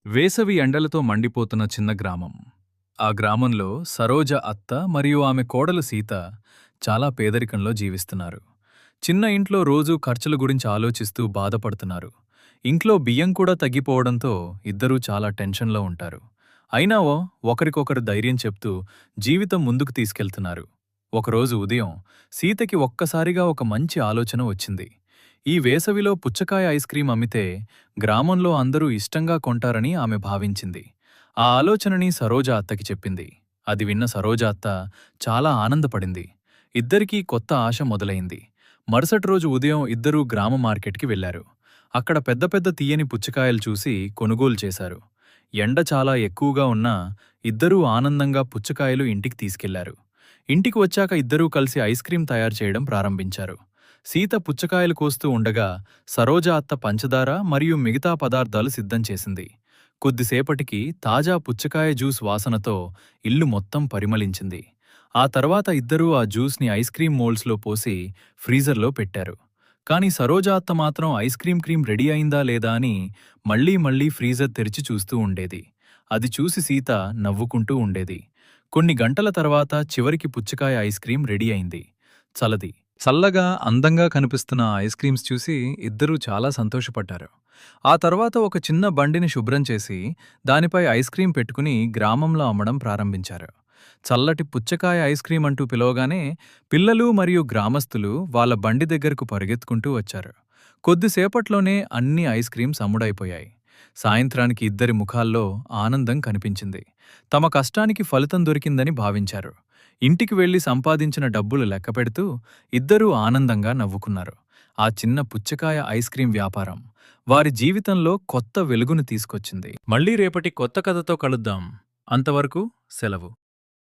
వేసవి ఎండలతో మండిపోతున్న చిన్న గ్రామం. ఆ గ్రామంలో సరోజ అత్త మరియు ఆమె కోడలు సీత చాలా పేదరికంలో జీవిస్తున్నారు. చిన్న ఇంట్లో రోజూ ఖర్చుల గురించి ఆలోచిస్తూ బాధపడుతున్నారు. ఇంట్లో బియ్యం కూడా తగ్గిపోవడంతో ఇద్దరూ చాలా టెన్షన్లో ఉంటారు. అయినా ఒకరికొకరు ధైర్యం చెప్తూ జీవితం ముందుకు తీసుకెళ్తున్నారు. ఒకరోజు ఉదయం సీతకి ఒక్కసారిగా ఒక మంచి ఆలోచన వచ్చింది. ఈ వేసవిలో పుచ్చకాయ ఐస్ క్రీం అమ్మితే గ్రామంలో అందరూ ఇష్టంగా కొంటారని ఆమె భావించింది. ఆ ఆలోచనని సరోజ అత్తకి చెప్పింది. అది విన్న సరోజ అత్త చాలా ఆనందపడింది. ఇద్దరికీ కొత్త ఆశ మొదలైంది. మరుసటి రోజు ఉదయం ఇద్దరూ గ్రామ మార్కెట్కి వెళ్లారు. అక్కడ పెద్ద పెద్ద తీయని పుచ్చకాయలు చూసి కొనుగోలు చేశారు. ఎండ చాలా ఎక్కువగా ఉన్నా ఇద్దరూ ఆనందంగా పుచ్చకాయలు ఇంటికి తీసుకెళ్లారు. ఇంటికి వచ్చాక ఇద్దరూ కలిసి ఐస్ క్రీం తయారు చేయడం ప్రారంభించారు. సీత పుచ్చకాయలు కోస్తూ ఉండగా సరోజ అత్త పంచదార మరియు మిగతా పదార్థాలు సిద్ధం చేసింది. కొద్దిసేపటికి తాజా పుచ్చకాయ జ్యూస్ వాసనతో ఇల్లు మొత్తం పరిమళించింది. ఆ తర్వాత ఇద్దరూ ఆ జ్యూస్ని ఐస్ క్రీం మోల్డ్స్లో పోసి ఫ్రీజర్లో పెట్టారు. కాని సరోజ అత్త మాత్రం ఐస్ క్రీం రెడీ అయిందా లేదా అని మళ్లీ మళ్లీ ఫ్రీజర్ తెరిచి చూస్తూ ఉండేది. అది చూసి సీత నవ్వుకుంటూ ఉండేది. కొన్ని గంటల తర్వాత చివరికి పుచ్చకాయ ఐస్ క్రీం రెడీ అయింది. చల్లగా అందంగా కనిపిస్తున్న ఐస్ క్రీమ్స్ చూసి ఇద్దరూ చాలా సంతోషపడ్డారు. ఆ తర్వాత ఒక చిన్న బండిని శుభ్రం చేసి దానిపై ఐస్ క్రీం పెట్టుకుని గ్రామంలో అమ్మడం ప్రారంభించారు. చల్లటి పుచ్చకాయ ఐస్ క్రీం అంటూ పిలవగానే పిల్లలు మరియు గ్రామస్తులు వాళ్ళ బండి దగ్గరకు పరిగెత్తుకుంటూ వచ్చారు. కొద్దిసేపట్లోనే అన్ని ఐస్ క్రీమ్స్ అమ్ముడైపోయాయి. సాయంత్రానికి ఇద్దరి ముఖాల్లో ఆనందం కనిపించింది. తమ కష్టానికి ఫలితం దొరికిందని భావించారు. ఇంటికి వెళ్లి సంపాదించిన డబ్బులు లెక్కపెడుతూ ఇద్దరూ ఆనందంగా నవ్వుకున్నారు. ఆ చిన్న పుచ్చకాయ ఐస్ క్రీం వ్యాపారం వారి జీవితంలో కొత్త వెలుగును తీసుకొచ్చింది. మళ్లీ రేపటి కొత్త కథతో కలుద్దాం. అంతవరకు సెలవు.